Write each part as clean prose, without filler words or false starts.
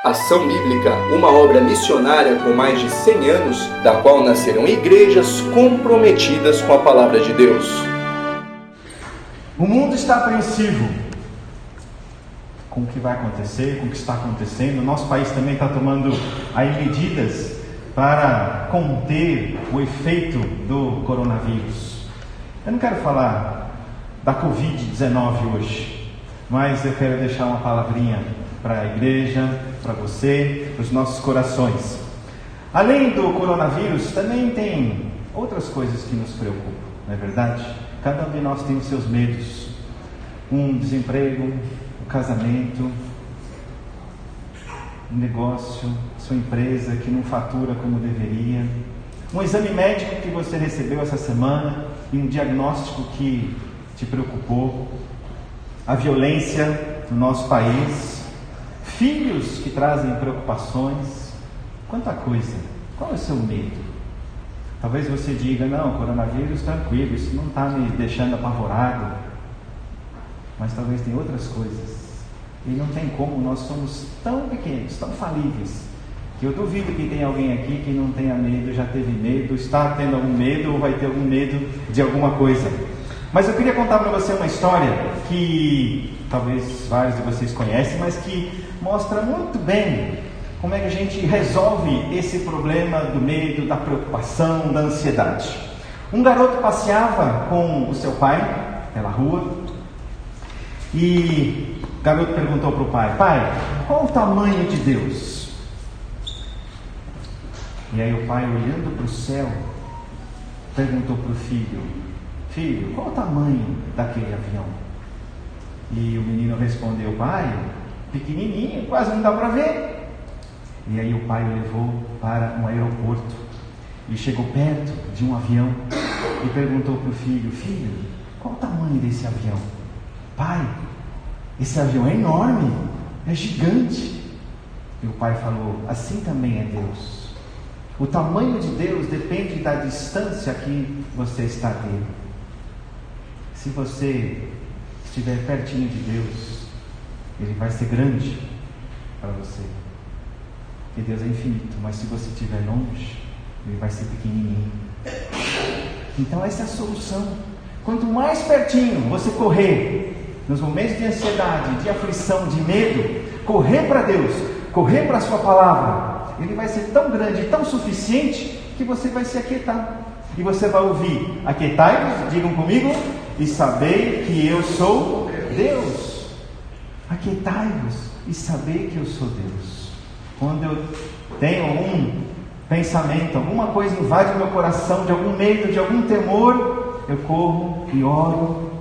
Ação Bíblica, uma obra missionária com mais de 100 anos, da qual nasceram igrejas comprometidas com a Palavra de Deus. O mundo está apreensivo com o que vai acontecer, com o que está acontecendo. O nosso país também está tomando aí medidas para conter o efeito do coronavírus. Eu não quero falar da Covid-19 hoje, mas eu quero deixar uma palavrinha para a igreja, para você, para os nossos corações. Além do coronavírus, também tem outras coisas que nos preocupam, não é verdade? Cada um de nós tem os seus medos. Um desemprego, um casamento, um negócio, sua empresa que não fatura como deveria, um exame médico que você recebeu essa semana e um diagnóstico que te preocupou, a violência no nosso país, filhos que trazem preocupações, quanta coisa. Qual é o seu medo? Talvez você diga, não, coronavírus tranquilo, isso não está me deixando apavorado, mas talvez tem outras coisas, e não tem como, nós somos tão pequenos, tão falíveis, que eu duvido que tenha alguém aqui que não tenha medo, já teve medo, está tendo algum medo, ou vai ter algum medo de alguma coisa. Mas eu queria contar para você uma história que talvez vários de vocês conhecem, mas que mostra muito bem como é que a gente resolve esse problema do medo, da preocupação, da ansiedade. Um garoto passeava com o seu pai pela rua e o garoto perguntou para o pai: pai, qual o tamanho de Deus? E aí o pai, olhando para o céu, perguntou para o filho: filho, qual o tamanho daquele avião? E o menino respondeu: pai, pequenininho, quase não dá para ver. E aí o pai o levou para um aeroporto e chegou perto de um avião e perguntou para o filho: filho, qual o tamanho desse avião? Pai, esse avião é enorme, é gigante. E o pai falou: assim também é Deus. O tamanho de Deus depende da distância que você está dele. Se você estiver pertinho de Deus, Ele vai ser grande para você. Porque Deus é infinito, mas se você estiver longe, Ele vai ser pequenininho. Então essa é a solução. Quanto mais pertinho você correr, nos momentos de ansiedade, de aflição, de medo, correr para Deus, correr para a sua palavra, Ele vai ser tão grande, tão suficiente, que você vai se aquietar. E você vai ouvir: aquietai-vos, digam comigo, e sabei que eu sou Deus. Aquietai-vos e sabei que eu sou Deus. Quando eu tenho algum pensamento, alguma coisa invade o meu coração, de algum medo, de algum temor, eu corro e oro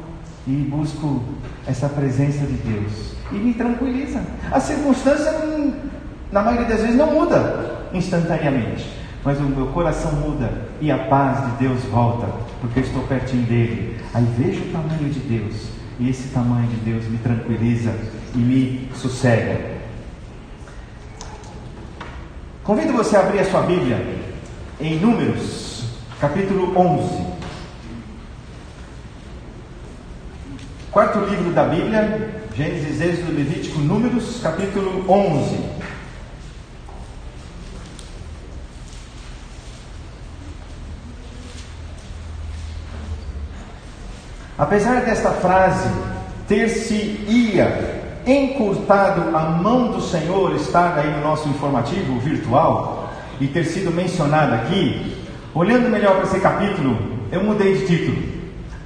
e busco essa presença de Deus. E me tranquiliza. A circunstância, na maioria das vezes, não muda instantaneamente, mas o meu coração muda e a paz de Deus volta, porque eu estou pertinho dele. Aí vejo o tamanho de Deus, e esse tamanho de Deus me tranquiliza e me sossega. Convido você a abrir a sua Bíblia em Números, capítulo 11. Quarto livro da Bíblia, Gênesis, Êxodo, Levítico, Números, capítulo 11. Apesar desta frase ter-se-ia encurtado a mão do Senhor, estar aí no nosso informativo virtual e ter sido mencionada aqui, olhando melhor para esse capítulo, eu mudei de título.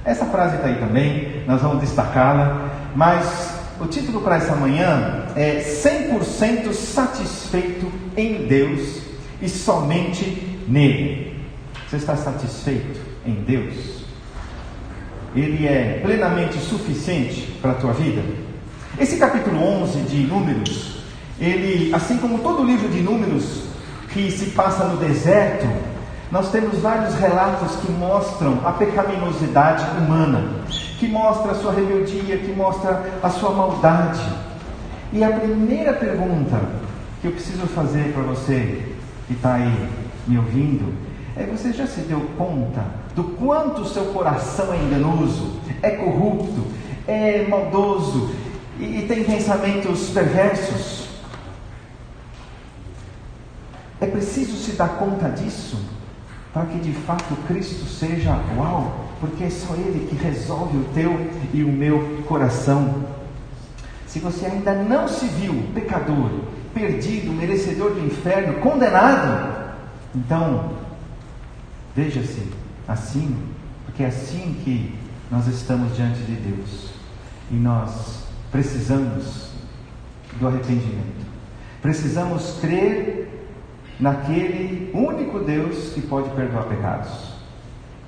Essa frase está aí também, nós vamos destacá-la, mas o título para essa manhã é 100% satisfeito em Deus e somente nele. Você está satisfeito em Deus? Ele é plenamente suficiente para a tua vida? Esse capítulo 11 de Números, ele, assim como todo o livro de Números que se passa no deserto, nós temos vários relatos que mostram a pecaminosidade humana, que mostra a sua rebeldia, que mostra a sua maldade. E a primeira pergunta que eu preciso fazer para você que está aí me ouvindo é: você já se deu conta do quanto o seu coração é enganoso, é corrupto, é maldoso e tem pensamentos perversos? É preciso se dar conta disso para que de fato Cristo seja uau, porque é só Ele que resolve o teu e o meu coração. Se você ainda não se viu pecador, perdido, merecedor do inferno, condenado, então veja-se assim, porque é assim que nós estamos diante de Deus e nós precisamos do arrependimento, precisamos crer naquele único Deus que pode perdoar pecados.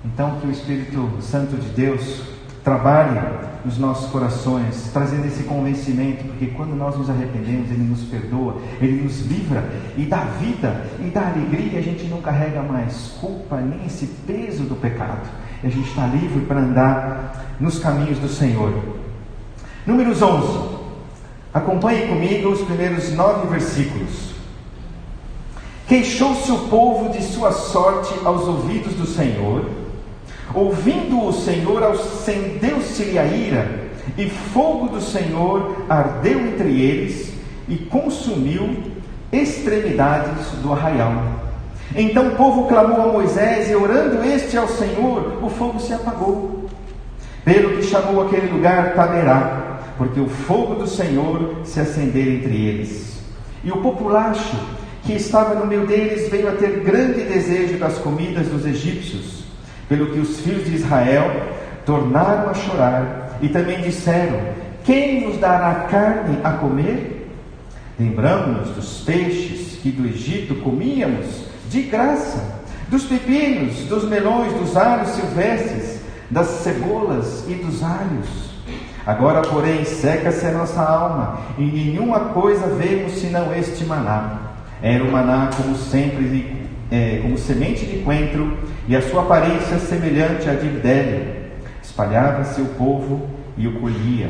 Então que o Espírito Santo de Deus trabalhe nos nossos corações, trazendo esse convencimento, porque quando nós nos arrependemos, Ele nos perdoa, Ele nos livra e dá vida e dá alegria. A gente não carrega mais culpa, nem esse peso do pecado, e a gente está livre para andar nos caminhos do Senhor. Números 11, acompanhe comigo os primeiros 9 versículos. Queixou-se o povo de sua sorte aos ouvidos do Senhor. Ouvindo o Senhor, acendeu-se-lhe a ira, e fogo do Senhor ardeu entre eles, e consumiu extremidades do arraial. Então o povo clamou a Moisés, e orando este ao Senhor, o fogo se apagou. Pelo que chamou aquele lugar Taberá, porque o fogo do Senhor se acendeu entre eles. E o populacho que estava no meio deles veio a ter grande desejo das comidas dos egípcios, pelo que os filhos de Israel tornaram a chorar e também disseram: quem nos dará carne a comer? Lembramos-nos dos peixes que do Egito comíamos de graça, dos pepinos, dos melões, dos alhos silvestres, das cebolas e dos alhos. Agora, porém, seca-se a nossa alma, e nenhuma coisa vemos senão este maná. Era o maná como sempre, como semente de coentro, e a sua aparência semelhante à de bdelho. Espalhava-se o povo e o colhia,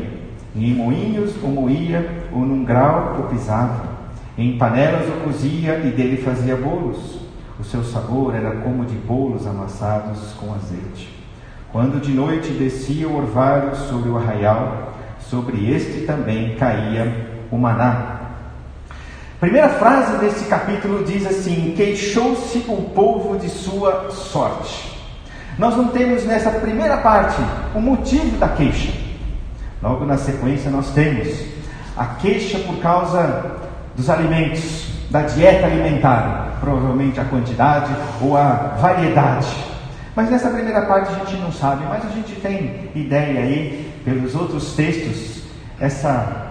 e em moinhos o moía, ou num grau o pisava, em panelas o cozia e dele fazia bolos. O seu sabor era como de bolos amassados com azeite. Quando de noite descia o orvalho sobre o arraial, sobre este também caía o maná. Primeira frase desse capítulo diz assim: queixou-se o povo de sua sorte. Nós não temos nessa primeira parte o motivo da queixa. Logo na sequência nós temos a queixa por causa dos alimentos, da dieta alimentar, provavelmente a quantidade ou a variedade. Mas nessa primeira parte a gente não sabe, mas a gente tem ideia aí, pelos outros textos,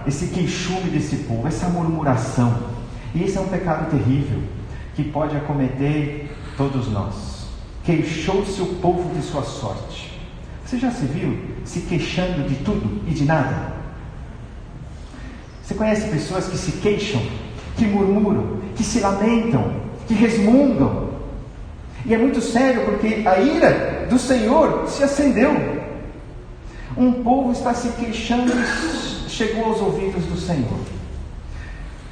esse queixume desse povo, essa murmuração. E esse é um pecado terrível, que pode acometer todos nós. Queixou-se o povo de sua sorte. Você já se viu se queixando de tudo e de nada? Você conhece pessoas que se queixam, que murmuram, que se lamentam, que resmungam? E é muito sério, porque a ira do Senhor se acendeu. Um povo está se queixando e chegou aos ouvidos do Senhor.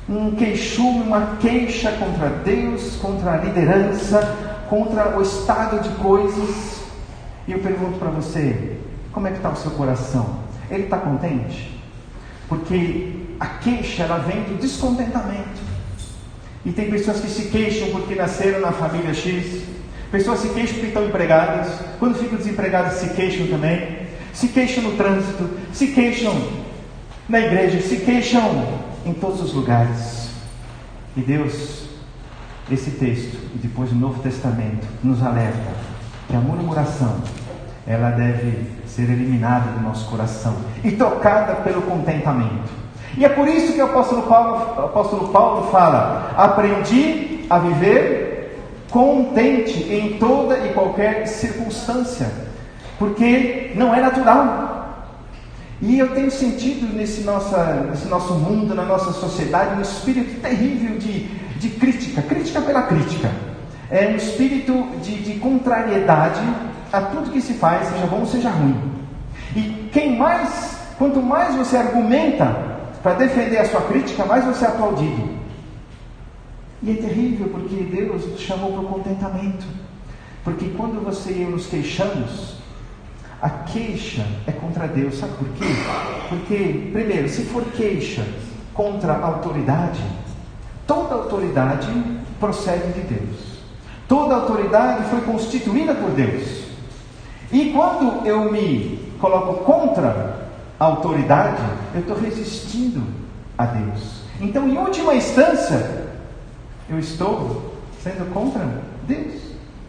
Um queixume, uma queixa contra Deus, contra a liderança, contra o estado de coisas. E eu pergunto para você, como é que está o seu coração? Ele está contente? Porque a queixa, ela vem do descontentamento. E tem pessoas que se queixam porque nasceram na família X, pessoas se queixam porque estão empregadas, quando ficam desempregadas se queixam também, se queixam no trânsito, se queixam na igreja, se queixam em todos os lugares. E Deus, esse texto, e depois o Novo Testamento, nos alerta que a murmuração, ela deve ser eliminada do nosso coração e trocada pelo contentamento. E é por isso que o apóstolo Paulo fala: aprendi a viver contente em toda e qualquer circunstância, porque não é natural. E eu tenho sentido nesse nosso mundo, na nossa sociedade, um espírito terrível de crítica pela crítica. É um espírito de contrariedade a tudo que se faz, seja bom ou seja ruim. E quanto mais você argumenta para defender a sua crítica, mais você é aplaudido. E é terrível, porque Deus nos chamou para o contentamento. Porque quando você e eu nos queixamos, a queixa é contra Deus. Sabe por quê? Porque, primeiro, se for queixa contra a autoridade, toda autoridade procede de Deus. Toda autoridade foi constituída por Deus. E quando eu me coloco contra a autoridade, eu estou resistindo a Deus. Então, em última instância, eu estou sendo contra Deus,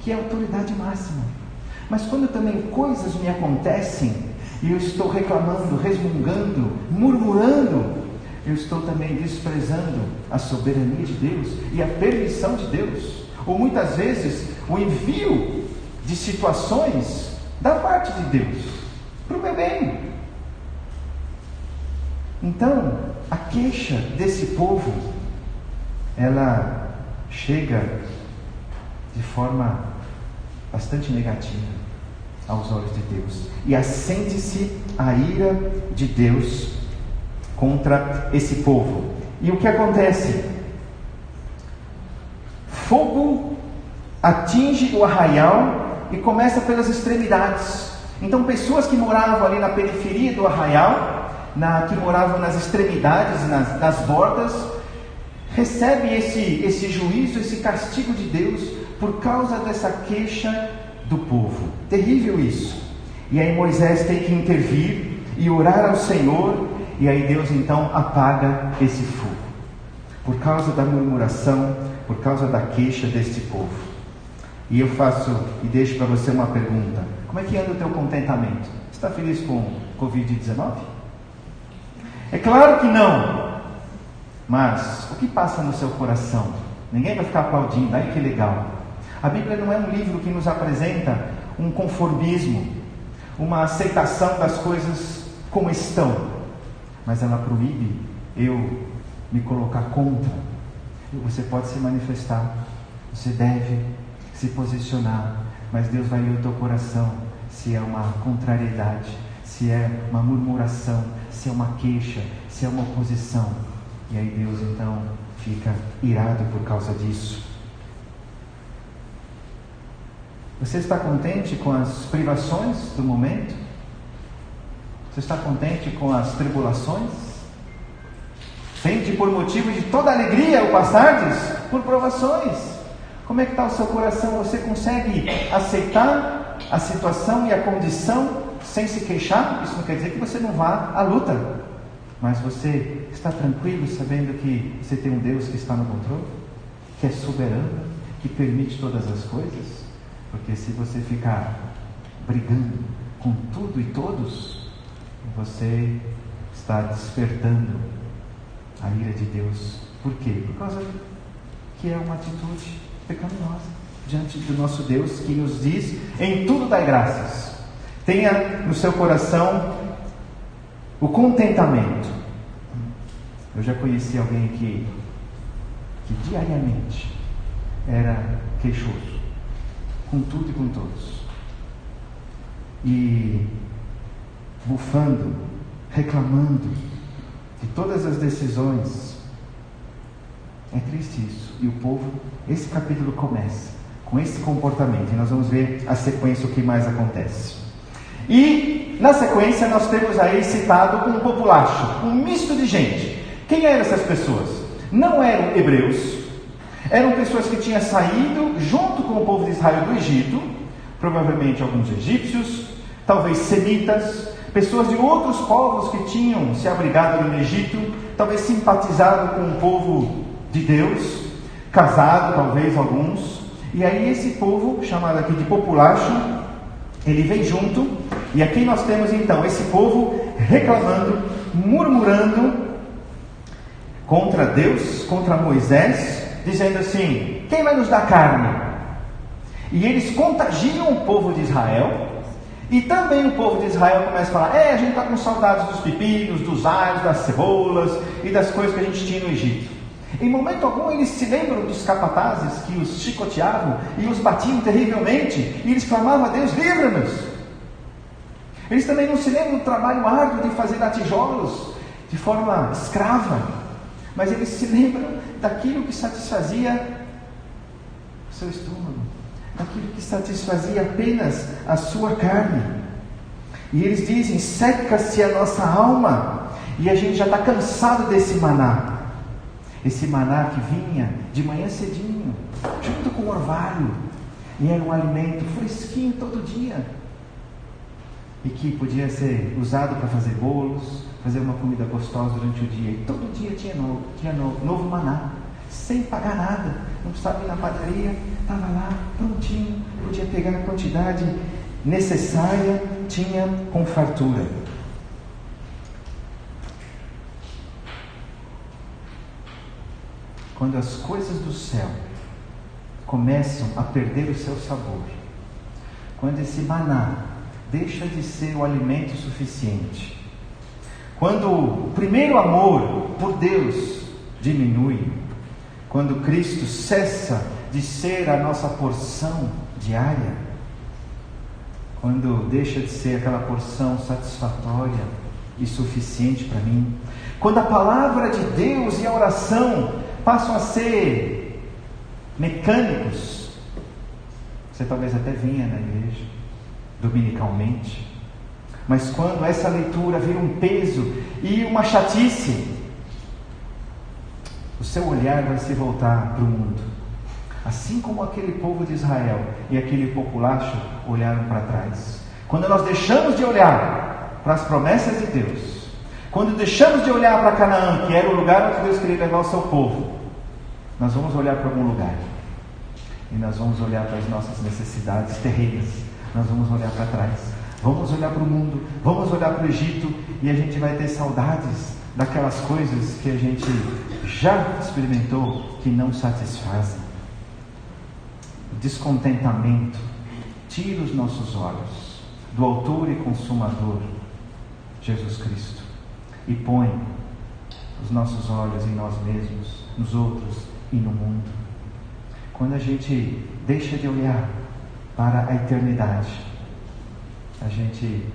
que é a autoridade máxima. Mas quando também coisas me acontecem, e eu estou reclamando, resmungando, murmurando, eu estou também desprezando a soberania de Deus e a permissão de Deus. Ou muitas vezes, o envio de situações da parte de Deus, para o meu bem. Então, a queixa desse povo, ela chega de forma bastante negativa aos olhos de Deus. E acende-se a ira de Deus contra esse povo. E o que acontece? Fogo atinge o arraial e começa pelas extremidades. Então, pessoas que moravam ali na periferia do arraial, que moravam nas extremidades, nas bordas, recebem esse juízo, esse castigo de Deus por causa dessa queixa do povo. Terrível isso. E aí Moisés tem que intervir e orar ao Senhor, e aí Deus então apaga esse fogo, por causa da murmuração, por causa da queixa deste povo. E eu faço e deixo para você uma pergunta: como é que anda o teu contentamento? Você está feliz com Covid-19? É claro que não. Mas o que passa no seu coração? Ninguém vai ficar aplaudindo, ai que legal. A Bíblia não é um livro que nos apresenta um conformismo, uma aceitação das coisas como estão, mas ela proíbe eu me colocar contra. Você pode se manifestar, você deve se posicionar, mas Deus vai ver o teu coração, se é uma contrariedade, se é uma murmuração, se é uma queixa, se é uma oposição. E aí Deus então fica irado por causa disso. Você está contente com as privações do momento? Você está contente com as tribulações? Sente por motivo de toda alegria o passardes por provações. Como é que está o seu coração? Você consegue aceitar a situação e a condição sem se queixar? Isso não quer dizer que você não vá à luta, mas você está tranquilo sabendo que você tem um Deus que está no controle, que é soberano, que permite todas as coisas. Porque se você ficar brigando com tudo e todos, você está despertando a ira de Deus. Por quê? Por causa que é uma atitude pecaminosa diante do nosso Deus, que nos diz: em tudo dai graças. Tenha no seu coração o contentamento. Eu já conheci alguém que diariamente era queixoso com tudo e com todos, e bufando, reclamando de todas as decisões. É triste isso. E o povo, esse capítulo começa com esse comportamento, e nós vamos ver a sequência, o que mais acontece. E na sequência nós temos aí citado um populacho, um misto de gente. Quem eram essas pessoas? Não eram hebreus, eram pessoas que tinham saído junto com o povo de Israel do Egito, provavelmente alguns egípcios, talvez semitas, pessoas de outros povos que tinham se abrigado no Egito, talvez simpatizado com o povo de Deus, casado talvez alguns. E aí esse povo, chamado aqui de populacho, ele vem junto, e aqui nós temos então esse povo reclamando, murmurando contra Deus, contra Moisés, dizendo assim: quem vai nos dar carne? E eles contagiam o povo de Israel, e também o povo de Israel começa a falar: a gente está com saudades dos pepinos, dos alhos, das cebolas e das coisas que a gente tinha no Egito. Em momento algum eles se lembram dos capatazes que os chicoteavam e os batiam terrivelmente, e eles clamavam a Deus: livra-nos. Eles também não se lembram do trabalho árduo de fazer tijolos de forma escrava, mas eles se lembram daquilo que satisfazia o seu estômago, daquilo que satisfazia apenas a sua carne. E eles dizem: seca-se a nossa alma, e a gente já está cansado desse maná. Esse maná que vinha de manhã cedinho, junto com o orvalho, e era um alimento fresquinho todo dia, e que podia ser usado para fazer bolos, fazer uma comida gostosa durante o dia. E todo dia tinha novo maná, sem pagar nada, não precisava ir na padaria, estava lá prontinho, podia pegar a quantidade necessária, tinha com fartura. Quando as coisas do céu começam a perder o seu sabor, quando esse maná deixa de ser o alimento suficiente, quando o primeiro amor por Deus diminui, quando Cristo cessa de ser a nossa porção diária, quando deixa de ser aquela porção satisfatória e suficiente para mim, quando a palavra de Deus e a oração passam a ser mecânicos. Você talvez até vinha na igreja dominicalmente, mas quando essa leitura vira um peso e uma chatice, o seu olhar vai se voltar para o mundo, assim como aquele povo de Israel e aquele populacho olharam para trás. Quando nós deixamos de olhar para as promessas de Deus, quando deixamos de olhar para Canaã, que era o lugar onde Deus queria levar o seu povo, nós vamos olhar para algum lugar, e nós vamos olhar para as nossas necessidades terrenas, nós vamos olhar para trás, vamos olhar para o mundo, vamos olhar para o Egito, e a gente vai ter saudades daquelas coisas que a gente já experimentou, que não satisfazem. O descontentamento tira os nossos olhos do autor e consumador, Jesus Cristo, e põe os nossos olhos em nós mesmos, nos outros e no mundo. Quando a gente deixa de olhar para a eternidade, a gente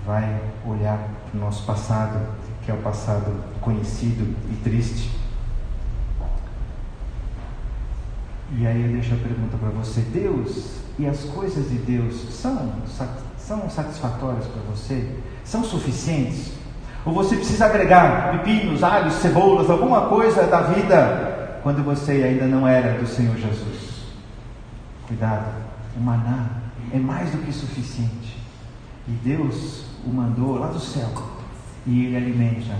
vai olhar para o nosso passado, que é o passado conhecido e triste. E aí eu deixo a pergunta para você: Deus e as coisas de Deus são satisfatórias para você? São suficientes? Ou você precisa agregar pepinos, alhos, cebolas, alguma coisa da vida, quando você ainda não era do Senhor Jesus? Cuidado, o maná é mais do que suficiente, e Deus o mandou lá do céu, e Ele alimenta.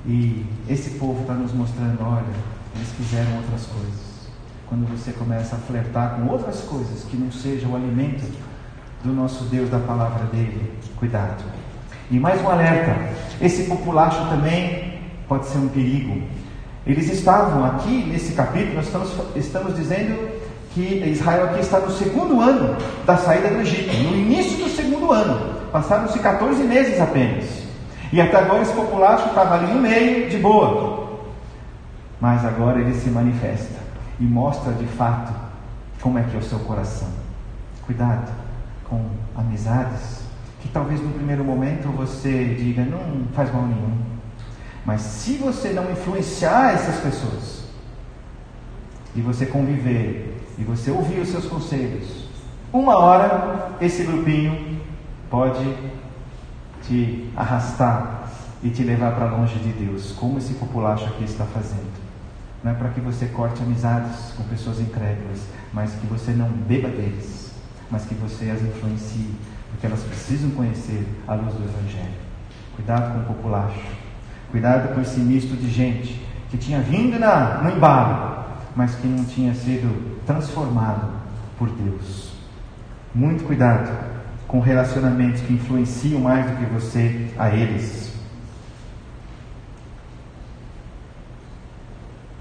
E esse povo está nos mostrando: olha, eles quiseram outras coisas. Quando você começa a flertar com outras coisas que não sejam o alimento do nosso Deus, da palavra dele, cuidado. E mais um alerta: esse populacho também pode ser um perigo. Eles estavam aqui nesse capítulo, nós estamos dizendo que Israel aqui está no segundo ano da saída do Egito, no início do segundo ano. Passaram-se 14 meses apenas, e até agora esse populacho estava ali no meio, de boa. Mas agora ele se manifesta e mostra de fato como é que é o seu coração. Cuidado com amizades que talvez no primeiro momento você diga: não faz mal nenhum. Mas se você não influenciar essas pessoas, e você conviver, e você ouvir os seus conselhos, uma hora esse grupinho pode te arrastar e te levar para longe de Deus, como esse populacho aqui está fazendo. Não é para que você corte amizades com pessoas incrédulas, mas que você não beba deles, mas que você as influencie, porque elas precisam conhecer a luz do Evangelho. Cuidado com o populacho, cuidado com esse misto de gente que tinha vindo no embalo, mas que não tinha sido transformado por Deus. Muito cuidado com relacionamentos que influenciam mais do que você a eles.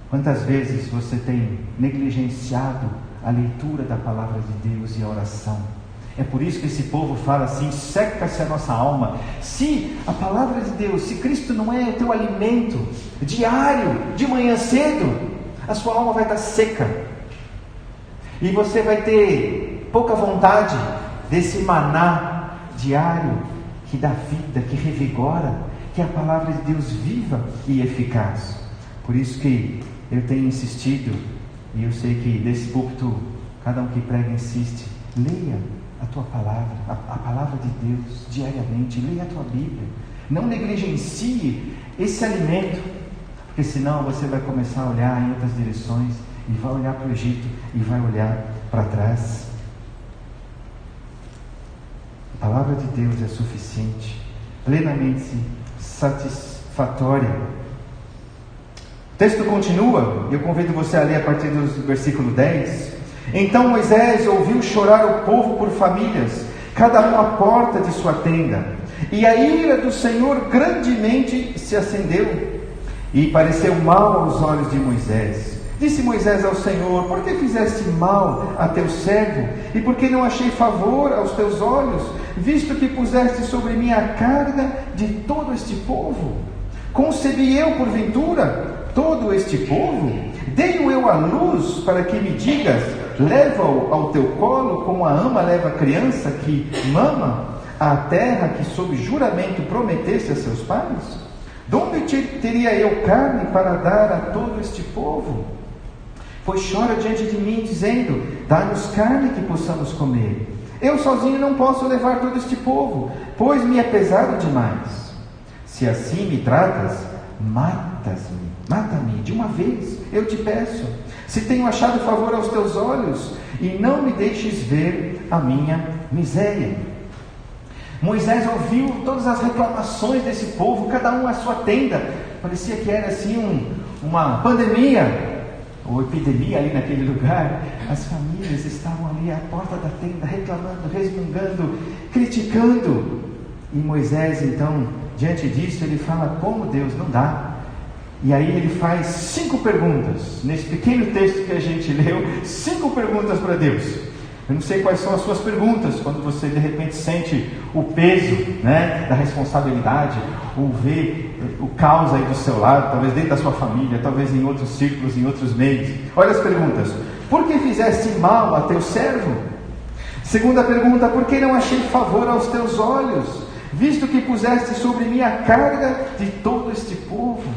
Quantas vezes você tem negligenciado a leitura da palavra de Deus e a oração? É por isso que esse povo fala assim: seca-se a nossa alma. Se a palavra de Deus, se Cristo não é o teu alimento diário, de manhã cedo, a sua alma vai estar seca, e você vai ter pouca vontade desse maná diário que dá vida, que revigora, que é a palavra de Deus viva e eficaz. Por isso que eu tenho insistido, e eu sei que desse púlpito cada um que prega insiste: leia a tua palavra, a palavra de Deus diariamente, leia a tua Bíblia, não negligencie esse alimento, Porque senão você vai começar a olhar em outras direções, e vai olhar para o Egito, e vai olhar para trás. A palavra de Deus é suficiente, plenamente satisfatória. O texto continua, e eu convido você a ler a partir do versículo 10. Então Moisés ouviu chorar o povo por famílias, cada um à porta de sua tenda. E a ira do Senhor grandemente se acendeu, e pareceu mal aos olhos de Moisés. Disse Moisés ao Senhor: por que fizeste mal a teu servo? E por que não achei favor aos teus olhos, visto que puseste sobre mim a carga de todo este povo? Concebi eu, porventura, todo este povo? Dei-o eu à luz para que me digas: leva-o ao teu colo, como a ama leva a criança que mama, à terra que sob juramento prometeste a seus pais? De onde teria eu carne para dar a todo este povo? Pois chora diante de mim, dizendo: dá-nos carne que possamos comer. Eu sozinho não posso levar todo este povo, pois me é pesado demais. Se assim me tratas, mata-me de uma vez, eu te peço. Se tenho achado favor aos teus olhos, e não me deixes ver a minha miséria. Moisés ouviu todas as reclamações desse povo, cada um à sua tenda. Parecia que era assim uma pandemia ou epidemia ali naquele lugar. As famílias estavam ali à porta da tenda, reclamando, resmungando, criticando. E Moisés, então, diante disso, ele fala: como Deus, não dá. E aí ele faz 5 perguntas, nesse pequeno texto que a gente leu, 5 perguntas para Deus. Eu não sei quais são as suas perguntas, quando você de repente sente o peso, né, da responsabilidade, ou vê o caos aí do seu lado, talvez dentro da sua família, talvez em outros círculos, em outros meios. Olha as perguntas: por que fizeste mal a teu servo? Segunda pergunta: por que não achei favor aos teus olhos, visto que puseste sobre mim a carga de todo este povo?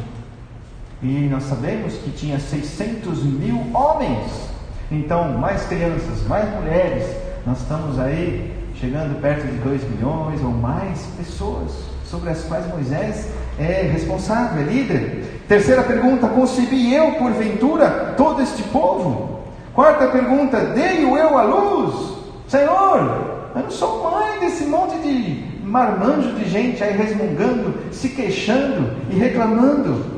E nós sabemos que tinha 600.000 homens. Então, mais crianças, mais mulheres, nós estamos aí chegando perto de 2 milhões ou mais pessoas sobre as quais Moisés é responsável, é líder. Terceira pergunta: concebi eu porventura todo este povo? Quarta pergunta: dei-o eu à luz? Senhor, eu não sou mãe desse monte de marmanjo de gente aí resmungando, se queixando e reclamando.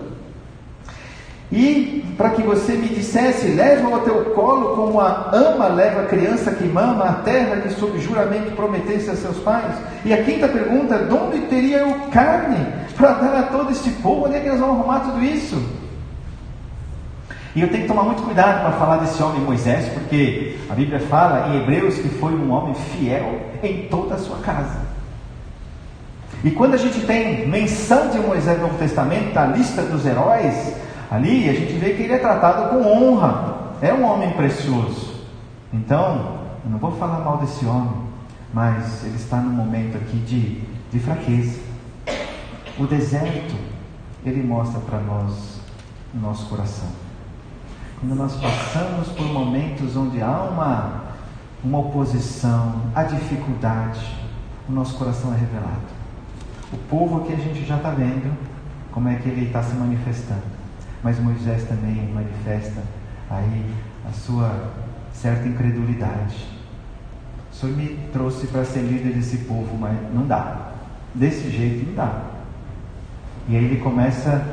E para que você me dissesse: leva-o ao teu colo, como a ama leva a criança que mama, a terra que sob juramento prometeste a seus pais. E a quinta pergunta: de onde teria eu carne para dar a todo este povo? Onde é que nós vamos arrumar tudo isso? E eu tenho que tomar muito cuidado para falar desse homem Moisés, porque a Bíblia fala em Hebreus que foi um homem fiel em toda a sua casa. E quando a gente tem menção de Moisés no Novo Testamento, a lista dos heróis, ali a gente vê que ele é tratado com honra, é um homem precioso. Então, eu não vou falar mal desse homem, mas ele está num momento aqui de fraqueza. O deserto, ele mostra para nós o nosso coração. Quando nós passamos por momentos onde há uma oposição, há dificuldade, o nosso coração é revelado. O povo aqui a gente já está vendo como é que ele está se manifestando. Mas Moisés também manifesta aí a sua certa incredulidade. O Senhor me trouxe para ser líder desse povo, mas não dá. Desse jeito não dá. E aí ele começa,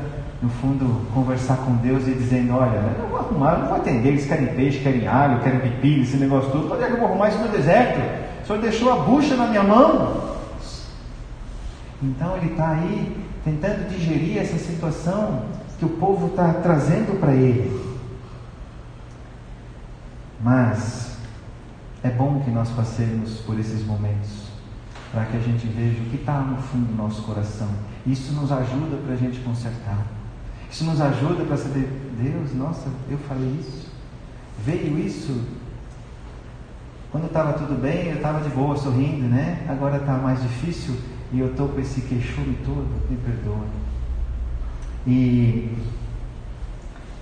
no fundo, conversar com Deus e dizendo: olha, eu não vou arrumar, eu não vou atender, eles querem peixe, querem alho, querem pepino, esse negócio todo. Onde é que eu vou arrumar isso no deserto? O Senhor deixou a bucha na minha mão. Então ele está aí tentando digerir essa situação que o povo está trazendo para ele. Mas é bom que nós passemos por esses momentos, para que a gente veja o que está no fundo do nosso coração. Isso nos ajuda para a gente consertar. Isso nos ajuda para saber: Deus, nossa, eu falei isso, veio isso. Quando estava tudo bem, eu estava de boa, sorrindo, né? Agora está mais difícil e eu estou com esse queixume todo. Me perdoa. E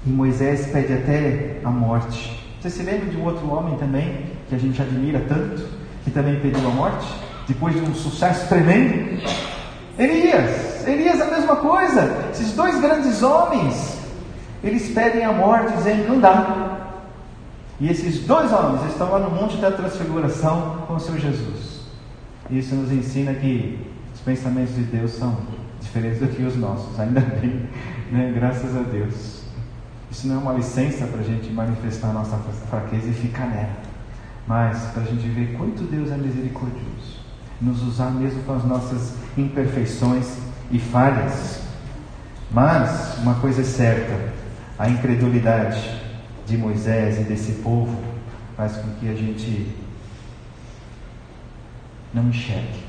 Moisés pede até a morte. Você se lembra de um outro homem também, que a gente admira tanto, que também pediu a morte, depois de um sucesso tremendo? Elias a mesma coisa. Esses dois grandes homens, eles pedem a morte, dizendo: não dá. E esses dois homens estão lá no Monte da Transfiguração com o Senhor Jesus. Isso nos ensina que os pensamentos de Deus são diferentes do que os nossos, ainda bem, né? Graças a Deus. Isso não é uma licença para a gente manifestar a nossa fraqueza e ficar nela, mas para a gente ver quanto Deus é misericordioso, nos usar mesmo com as nossas imperfeições e falhas. Mas uma coisa é certa: a incredulidade de Moisés e desse povo faz com que a gente não enxergue.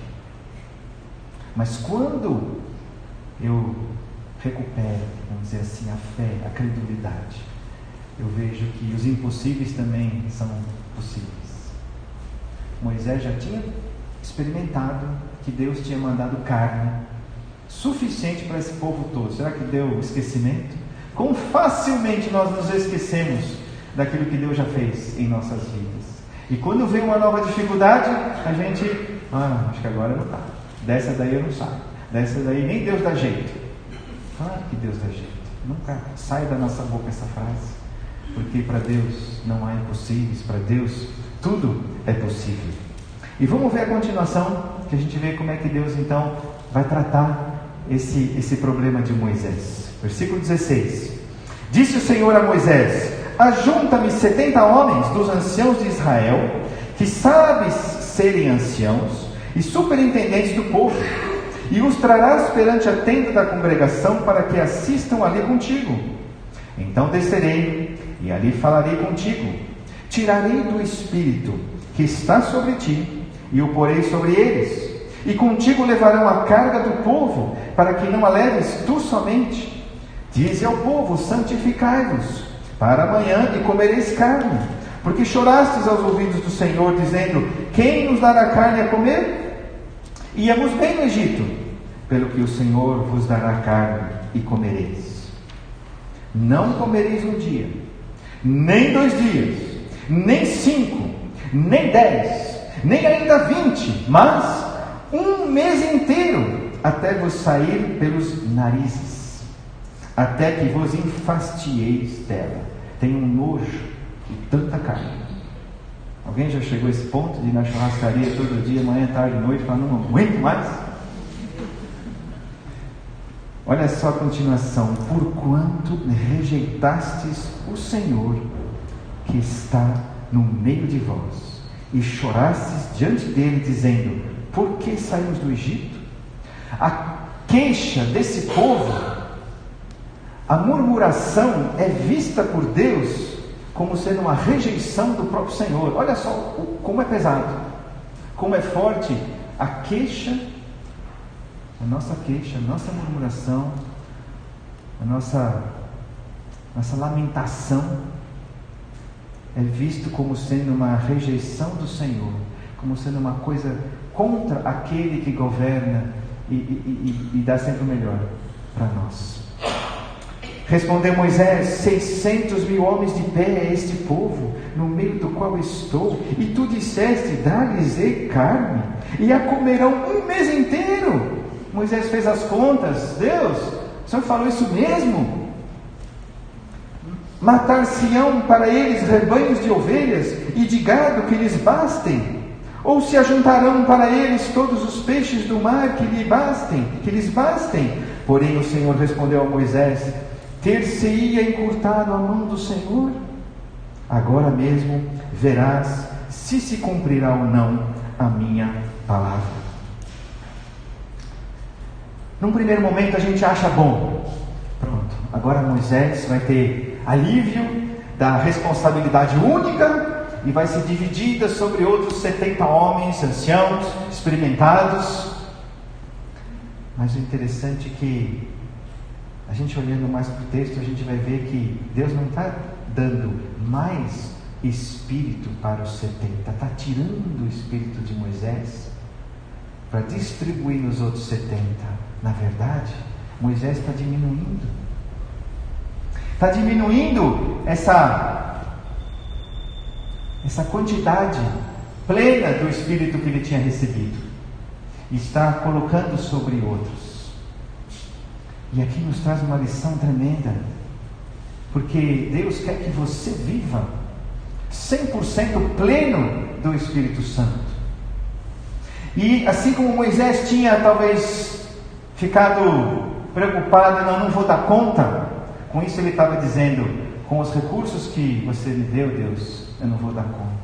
Mas quando eu recupero, vamos dizer assim, a fé, a credulidade, eu vejo que os impossíveis também são possíveis. Moisés já tinha experimentado que Deus tinha mandado carne suficiente para esse povo todo. Será que deu esquecimento? Quão facilmente nós nos esquecemos daquilo que Deus já fez em nossas vidas. E quando vem uma nova dificuldade, a gente, acho que agora não dá. Dessa daí eu não saio. Dessa daí nem Deus dá jeito. Claro que Deus dá jeito. Nunca sai da nossa boca essa frase. Porque para Deus não há impossíveis. Para Deus tudo é possível. E vamos ver a continuação, que a gente vê como é que Deus então vai tratar esse problema de Moisés. Versículo 16: Disse o Senhor a Moisés: Ajunta-me 70 homens dos anciãos de Israel, que sabes serem anciãos e superintendentes do povo, e os trarás perante a tenda da congregação para que assistam ali contigo. Então descerei e ali falarei contigo. Tirarei do Espírito que está sobre ti e o porei sobre eles, e contigo levarão a carga do povo, para que não a leves tu somente. Dize ao povo: santificai-vos para amanhã e comereis carne, porque chorastes aos ouvidos do Senhor, dizendo: quem nos dará carne a comer? Íamos bem no Egito, pelo que o Senhor vos dará carne e comereis. Não comereis um dia, nem 2 dias, nem 5, nem 10, nem ainda 20, mas 1 mês inteiro, até vos sair pelos narizes, até que vos enfastieis dela. Tenho um nojo de tanta carne. Alguém já chegou a esse ponto de ir na churrascaria todo dia, manhã, tarde, noite, falando: não aguento mais? Olha só a continuação: porquanto rejeitastes o Senhor que está no meio de vós, e chorastes diante dele, dizendo: por que saímos do Egito? A queixa desse povo, a murmuração, é vista por Deus como sendo uma rejeição do próprio Senhor. Olha só como é pesado, como é forte a queixa, a nossa murmuração, a nossa lamentação é visto como sendo uma rejeição do Senhor, como sendo uma coisa contra aquele que governa e dá sempre o melhor para nós. Respondeu Moisés: 600.000 homens de pé é este povo, no meio do qual estou, e tu disseste: dar-lhes carne, e a comerão 1 mês inteiro. Moisés fez as contas: Deus, o Senhor falou isso mesmo? Matar-se-ão para eles rebanhos de ovelhas e de gado que lhes bastem? Ou se ajuntarão para eles todos os peixes do mar que lhes bastem? Porém o Senhor respondeu a Moisés: ter-se-ia encurtado a mão do Senhor? Agora mesmo verás se cumprirá ou não a minha palavra. Num primeiro momento a gente acha bom, pronto, agora Moisés vai ter alívio da responsabilidade única e vai ser dividida sobre outros 70 homens, anciãos, experimentados. Mas o interessante é que, a gente olhando mais para o texto, a gente vai ver que Deus não está dando mais espírito para os 70, está tirando o espírito de Moisés para distribuir nos outros 70. Na verdade, Moisés está diminuindo essa quantidade plena do espírito que ele tinha recebido. e está colocando sobre outros. E aqui nos traz uma lição tremenda, porque Deus quer que você viva 100% pleno do Espírito Santo. E assim como Moisés tinha talvez ficado preocupado, não vou dar conta, com isso ele estava dizendo: com os recursos que você me deu, Deus, eu não vou dar conta.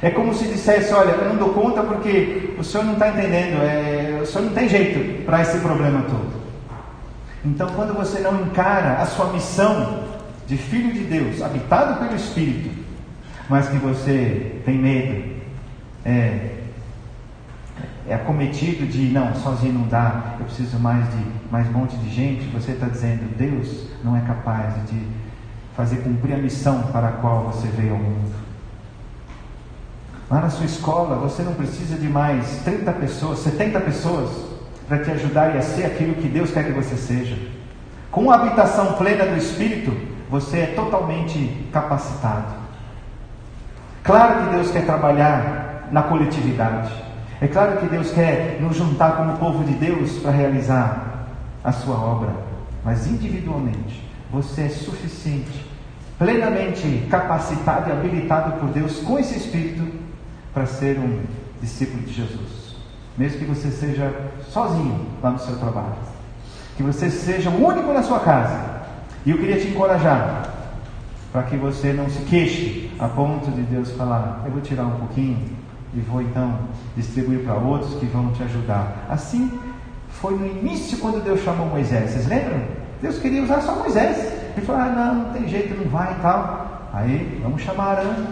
É como se dissesse: olha, eu não dou conta porque o Senhor não está entendendo, o Senhor não tem jeito para esse problema todo. Então, quando você não encara a sua missão de filho de Deus, habitado pelo Espírito, mas que você tem medo, é acometido de, não, sozinho não dá, eu preciso mais um monte de gente, você está dizendo: Deus não é capaz de fazer cumprir a missão para a qual você veio ao mundo. Lá na sua escola, você não precisa de mais 30 pessoas, 70 pessoas para te ajudarem a ser aquilo que Deus quer que você seja. Com a habitação plena do Espírito, você é totalmente capacitado. Claro que Deus quer trabalhar na coletividade. É claro que Deus quer nos juntar como povo de Deus para realizar a sua obra. Mas individualmente, você é suficiente, plenamente capacitado e habilitado por Deus com esse Espírito para ser um discípulo de Jesus. Mesmo que você seja sozinho lá no seu trabalho, que você seja o único na sua casa. E eu queria te encorajar para que você não se queixe a ponto de Deus falar: eu vou tirar um pouquinho e vou então distribuir para outros que vão te ajudar. Assim foi no início, quando Deus chamou Moisés. Vocês lembram? Deus queria usar só Moisés. Ele falou: não tem jeito, não vai e tal. Aí vamos chamar Arão.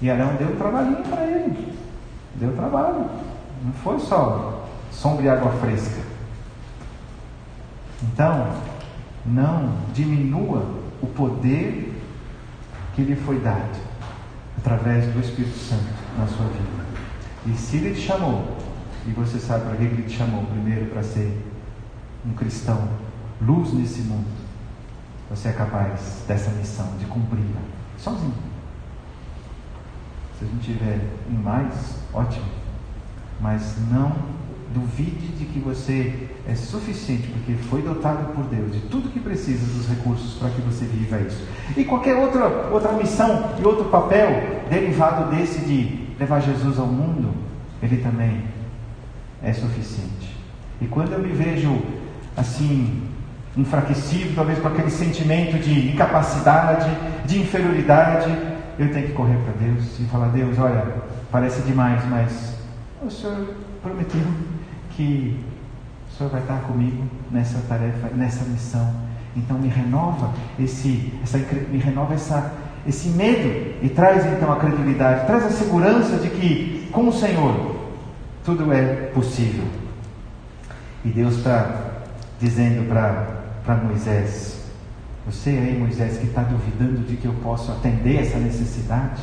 E Arão deu um trabalhinho para ele. Deu trabalho. Não foi só sombra e água fresca. Então, não diminua o poder que lhe foi dado através do Espírito Santo na sua vida. E se Ele te chamou, e você sabe para que Ele te chamou, primeiro para ser um cristão, luz nesse mundo, você é capaz dessa missão, de cumpri-la sozinho. Se a gente tiver em mais, ótimo, mas não duvide de que você é suficiente, porque foi dotado por Deus de tudo que precisa, dos recursos para que você viva isso. E qualquer outra missão e outro papel derivado desse de levar Jesus ao mundo, ele também é suficiente. E quando eu me vejo assim, enfraquecido, talvez por aquele sentimento de incapacidade, de inferioridade, eu tenho que correr para Deus e falar: Deus, olha, parece demais, mas o Senhor prometeu que o Senhor vai estar comigo nessa tarefa, nessa missão. Então me renova esse medo e traz então a credulidade, traz a segurança de que com o Senhor tudo é possível. E Deus está dizendo para Moisés: você aí, Moisés, que está duvidando de que eu posso atender essa necessidade,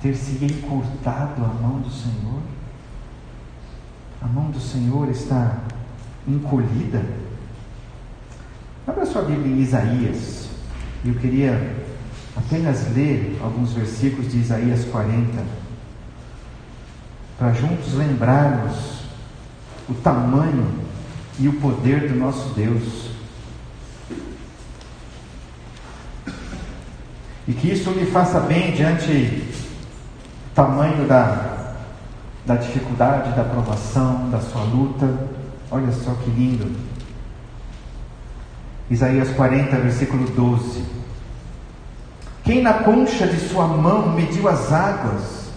ter-se encurtado a mão do Senhor. A mão do Senhor está encolhida. Abra sua Bíblia em Isaías. Eu queria apenas ler alguns versículos de Isaías 40, para juntos lembrarmos o tamanho e o poder do nosso Deus. E que isso lhe faça bem diante do tamanho da dificuldade, da provação, da sua luta. Olha só que lindo. Isaías 40, versículo 12. Quem na concha de sua mão mediu as águas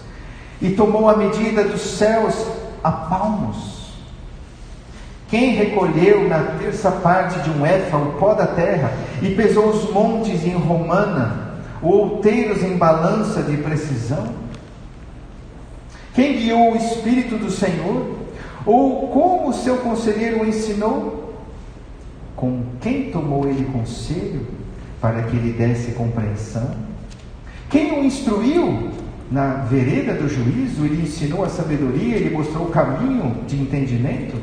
e tomou a medida dos céus a palmos? Quem recolheu na terça parte de um éfa o pó da terra e pesou os montes em romana, outeiros em balança de precisão? Quem guiou o Espírito do Senhor? Ou como o seu conselheiro o ensinou? Com quem tomou ele conselho para que lhe desse compreensão? Quem o instruiu na vereda do juízo? Ele ensinou a sabedoria, ele mostrou o caminho de entendimento?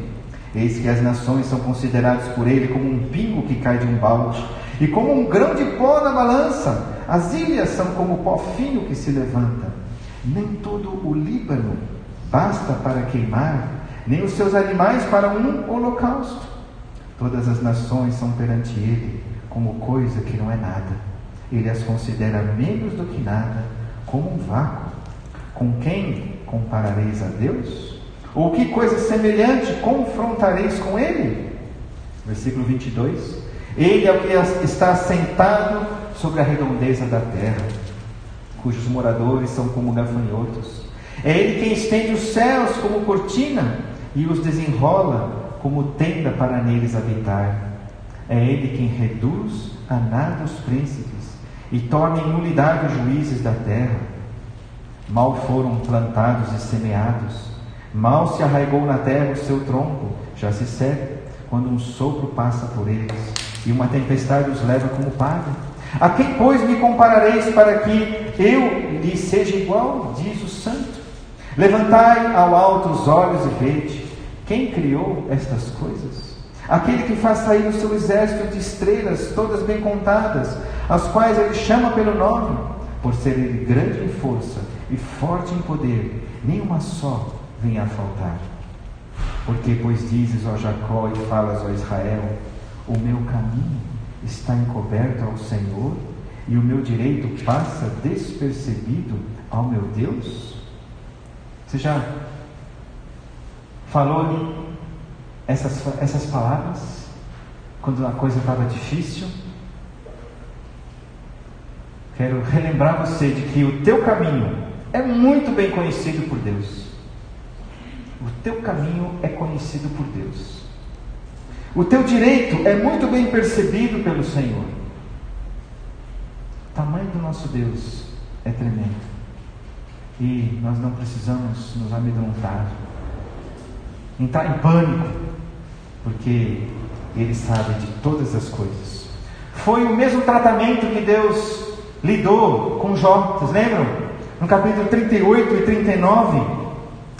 Eis que as nações são consideradas por ele como um pingo que cai de um balde, e como um grão de pó na balança. As ilhas são como pó fino que se levanta. Nem todo o Líbano basta para queimar, nem os seus animais para um holocausto. Todas as nações são perante ele como coisa que não é nada. Ele as considera menos do que nada, como um vácuo. Com quem comparareis a Deus? Ou que coisa semelhante confrontareis com ele? Versículo 22. Ele é o que está assentado sobre a redondeza da terra, cujos moradores são como gafanhotos. É ele quem estende os céus como cortina e os desenrola como tenda para neles habitar. É ele quem reduz a nada os príncipes e torna em nulidade os juízes da terra. Mal foram plantados e semeados, mal se arraigou na terra o seu tronco, já se seca, quando um sopro passa por eles, e uma tempestade os leva como palha. A quem, pois, me comparareis para que eu lhe seja igual? Diz o santo. Levantai ao alto os olhos e vede, quem criou estas coisas? Aquele que faz sair o seu exército de estrelas, todas bem contadas, as quais ele chama pelo nome, por ser ele grande em força e forte em poder, nenhuma só venha a faltar. Porque, pois, dizes, ó Jacó, e falas, ó Israel, o meu caminho está encoberto ao Senhor, e o meu direito passa despercebido ao meu Deus? Você já falou essas palavras quando a coisa estava difícil? Quero relembrar você de que o teu caminho é muito bem conhecido por Deus. O teu caminho é conhecido por Deus. O teu direito é muito bem percebido pelo Senhor. O tamanho do nosso Deus é tremendo. E nós não precisamos nos amedrontar, entrar em pânico, porque Ele sabe de todas as coisas. Foi o mesmo tratamento que Deus lidou com Jó. Vocês lembram? No capítulo 38 e 39,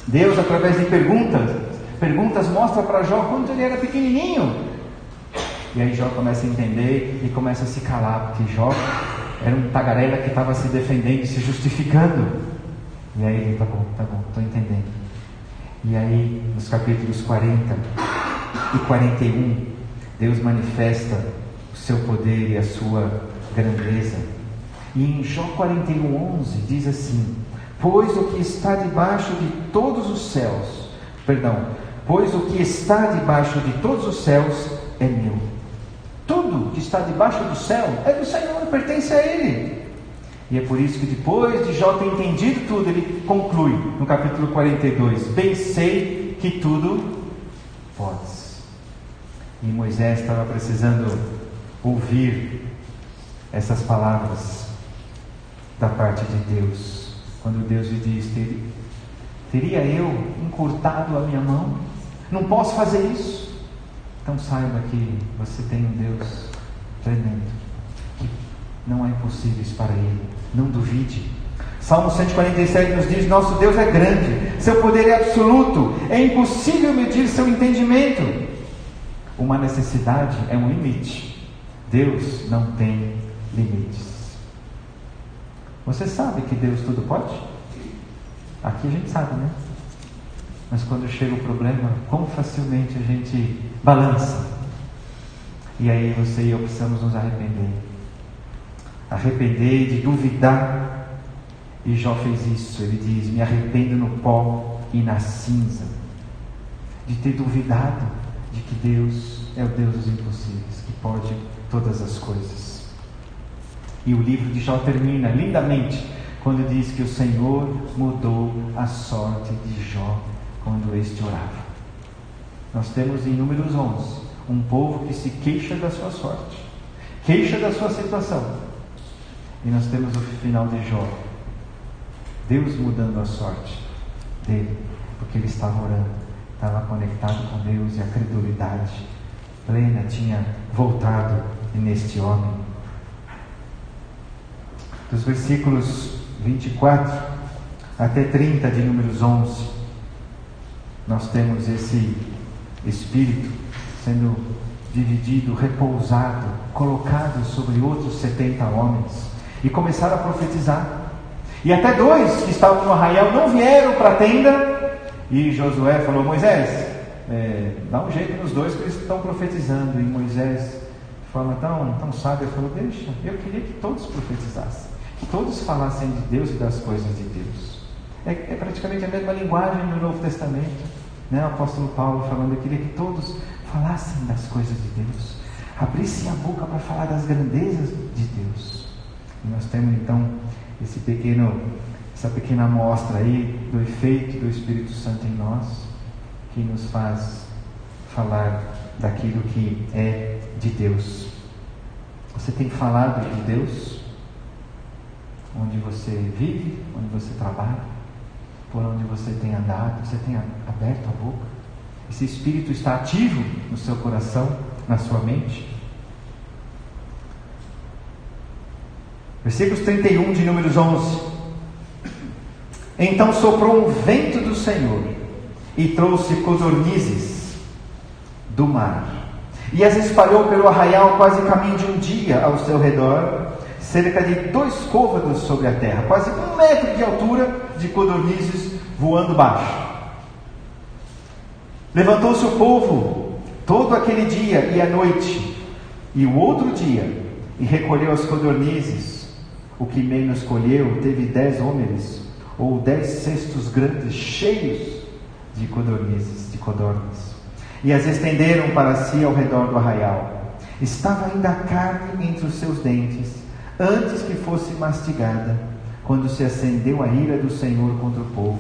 Deus, através de perguntas mostra para Jó quando ele era pequenininho. E aí Jó começa a entender e começa a se calar, porque Jó era um tagarela que estava se defendendo e se justificando. E aí ele, tá bom, estou entendendo. E aí, nos capítulos 40 e 41, Deus manifesta o seu poder e a sua grandeza. E em Jó 41:11 diz assim: pois o que está debaixo de todos os céus, pois o que está debaixo de todos os céus é meu. Tudo que está debaixo do céu é do Senhor, pertence a Ele. E é por isso que depois de Jó ter entendido tudo, ele conclui no capítulo 42: bem sei que tudo podes. E Moisés estava precisando ouvir essas palavras da parte de Deus, quando Deus lhe diz: teria eu encurtado a minha mão? Não posso fazer isso. Então saiba que você tem um Deus tremendo, que não há impossíveis para Ele. Não duvide. Salmo 147 nos diz: nosso Deus é grande, seu poder é absoluto, é impossível medir seu entendimento. Uma necessidade é um limite. Deus não tem limites. Você sabe que Deus tudo pode? Aqui a gente sabe, né? Mas quando chega o problema, quão facilmente a gente balança. E aí você e eu precisamos nos arrepender. Arrepender de duvidar. E Jó fez isso. Ele diz: me arrependo no pó e na cinza de ter duvidado de que Deus é o Deus dos impossíveis, que pode todas as coisas. E o livro de Jó termina lindamente quando diz que o Senhor mudou a sorte de Jó quando este orava. Nós temos em Números 11 um povo que se queixa da sua sorte, queixa da sua situação. E nós temos o final de Jó, Deus mudando a sorte dele, porque ele estava orando, estava conectado com Deus, e a credulidade plena tinha voltado neste homem. Dos versículos 24 até 30 de Números 11, nós temos esse Espírito sendo dividido, repousado, colocado sobre outros 70 homens, e começaram a profetizar. E até 2 que estavam no arraial não vieram para a tenda, E Josué falou: Moisés, dá um jeito nos dois que eles estão profetizando. E Moisés, de forma tão sábia, falou: deixa, eu queria que todos profetizassem, que todos falassem de Deus e das coisas de Deus. É praticamente a mesma linguagem no Novo Testamento, né? O apóstolo Paulo falando: eu queria que todos falassem das coisas de Deus, abrissem a boca para falar das grandezas de Deus. E nós temos então essa pequena amostra aí do efeito do Espírito Santo em nós, que nos faz falar daquilo que é de Deus. Você tem falado de Deus onde você vive, onde você trabalha, por onde você tem andado? Você tem aberto a boca? Esse Espírito está ativo no seu coração, na sua mente? Versículos 31 de Números 11. Então soprou um vento do Senhor e trouxe codornizes do mar, e as espalhou pelo arraial quase caminho de um dia ao seu redor, cerca de 2 côvados sobre a terra, quase 1 metro de altura de codornizes voando baixo. Levantou-se o povo todo aquele dia e a noite, e o outro dia, e recolheu as codornizes. O que menos colheu teve 10 homeres, ou 10 cestos grandes, cheios de codornizes, e as estenderam para si ao redor do arraial. Estava ainda a carne entre os seus dentes, antes que fosse mastigada, quando se acendeu a ira do Senhor contra o povo,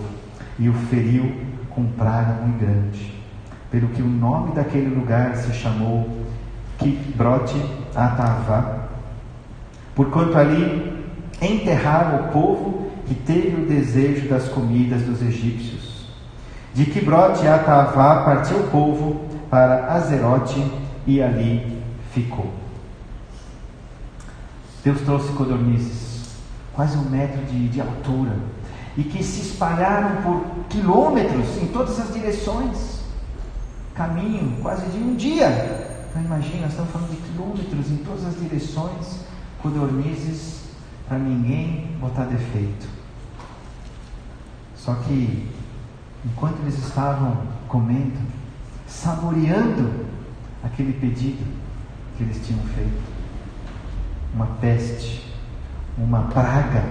e o feriu com praga muito grande, pelo que o nome daquele lugar se chamou Kibrote Hatavá, porquanto ali enterraram o povo que teve o desejo das comidas dos egípcios. De Kibrote Hatavá partiu o povo para Azerote e ali ficou. Deus trouxe codornizes, quase 1 metro de altura, e que se espalharam por quilômetros em todas as direções, caminho quase de um dia. Então imagina, nós estamos falando de quilômetros em todas as direções, codornizes, para ninguém botar defeito. Só que enquanto eles estavam comendo, saboreando aquele pedido que eles tinham feito, uma peste, uma praga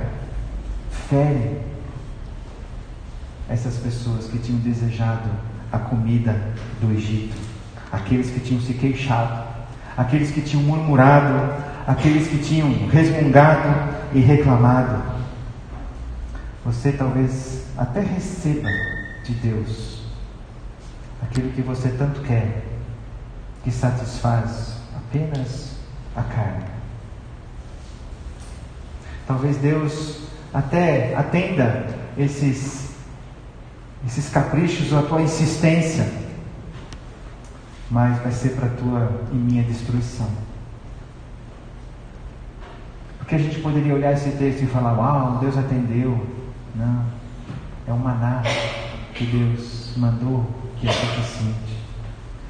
fere essas pessoas que tinham desejado a comida do Egito, aqueles que tinham se queixado, aqueles que tinham murmurado, aqueles que tinham resmungado e reclamado. Você talvez até receba de Deus aquilo que você tanto quer, que satisfaz apenas a carne. Talvez Deus até atenda esses caprichos ou a tua insistência, mas vai ser para a tua e minha destruição. Porque a gente poderia olhar esse texto e falar: uau, Deus atendeu. Não, é um maná que Deus mandou, que é suficiente.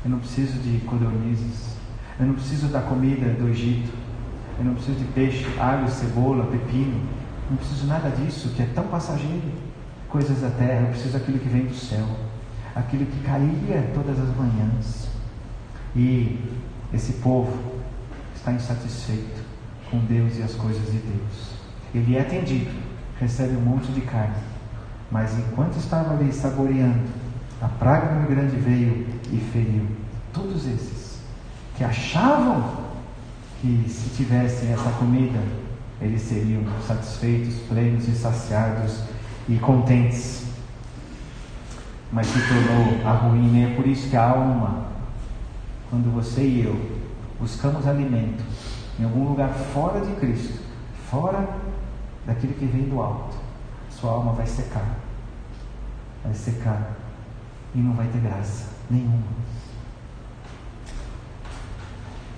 Eu não preciso de codornizes, eu não preciso da comida do Egito, eu não preciso de peixe, alho, cebola, pepino, não preciso nada disso, que é tão passageiro. Coisas da terra, eu preciso daquilo que vem do céu, aquilo que caía todas as manhãs. E esse povo está insatisfeito com Deus e as coisas de Deus. Ele é atendido, recebe um monte de carne, mas enquanto estava ali saboreando, a praga muito grande veio e feriu todos esses que achavam que se tivessem essa comida, eles seriam satisfeitos, plenos e saciados e contentes, mas se tornou a ruína. E é por isso que a alma, quando você e eu buscamos alimento em algum lugar fora de Cristo, fora daquilo que vem do alto, sua alma vai secar e não vai ter graça nenhuma.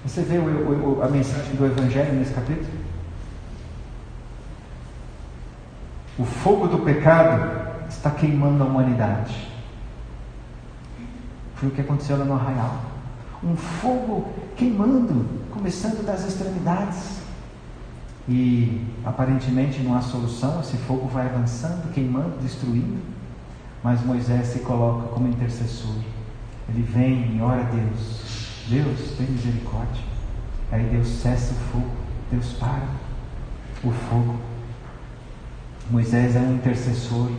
Você vê a mensagem do Evangelho nesse capítulo? O fogo do pecado está queimando a humanidade. Foi o que aconteceu lá no arraial. Um fogo queimando, começando das extremidades. E aparentemente não há solução, esse fogo vai avançando, queimando, destruindo. Mas Moisés se coloca como intercessor. Ele vem e ora a Deus. Deus, tem misericórdia. Aí Deus cessa o fogo. Deus para o fogo. Moisés é um intercessor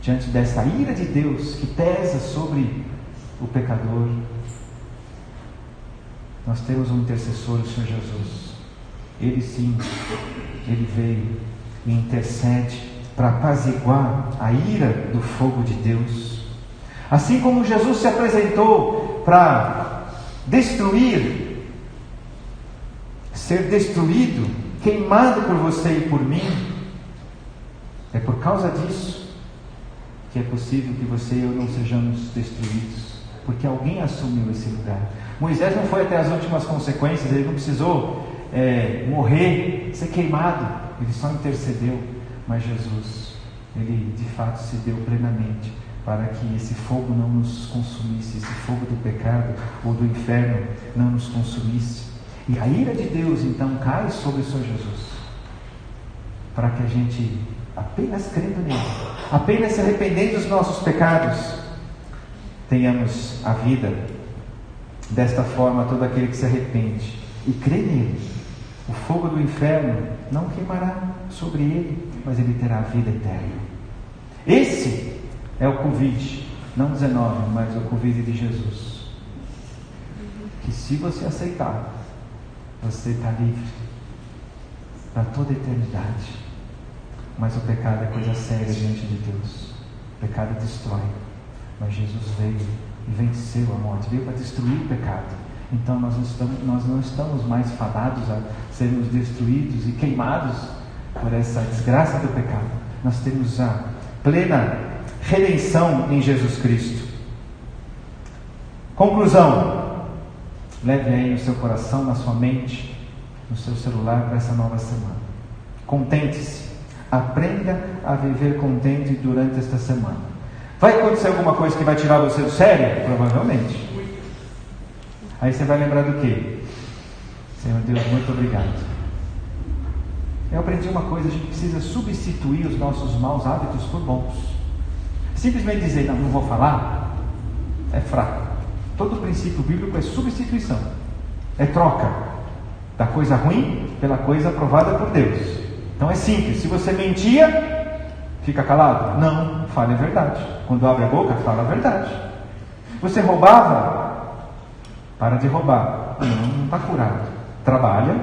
diante dessa ira de Deus que pesa sobre o pecador. Nós temos um intercessor, o Senhor Jesus. Ele sim, ele veio e intercede para apaziguar a ira do fogo de Deus. Assim como Jesus se apresentou para destruir, ser destruído, queimado por você e por mim, é por causa disso que é possível que você e eu não sejamos destruídos, porque alguém assumiu esse lugar. Moisés não foi até as últimas consequências, ele não precisou morrer, ser queimado, ele só intercedeu. Mas Jesus, ele de fato se deu plenamente para que esse fogo não nos consumisse, esse fogo do pecado ou do inferno não nos consumisse. E a ira de Deus então cai sobre o Senhor Jesus, para que a gente, apenas crendo nele, apenas se arrependendo dos nossos pecados, tenhamos a vida. Desta forma, todo aquele que se arrepende e crê nele, o fogo do inferno não queimará sobre ele, mas ele terá a vida eterna. Esse é o convite, não 19, mas o convite de Jesus. Que se você aceitar, você está livre para toda a eternidade. Mas o pecado é coisa séria diante de Deus. O pecado destrói. Mas Jesus veio e venceu a morte, veio para destruir o pecado. Então nós não estamos mais fadados a sermos destruídos e queimados por essa desgraça do pecado. Nós temos a plena redenção em Jesus Cristo. Conclusão: leve aí no seu coração, na sua mente, no seu celular para essa nova semana. Contente-se. Aprenda a viver contente durante esta semana. Vai acontecer alguma coisa que vai tirar você do sério? Provavelmente. Aí você vai lembrar do quê? Senhor Deus, muito obrigado. Eu aprendi uma coisa: a gente precisa substituir os nossos maus hábitos por bons. Simplesmente dizer, não vou falar, é fraco. Todo princípio bíblico é substituição, é troca da coisa ruim pela coisa aprovada por Deus. Então é simples. Se você mentia, fica calado? Não, fale a verdade. Quando abre a boca, fala a verdade. Você roubava? Para de roubar. Não está curado. Trabalha,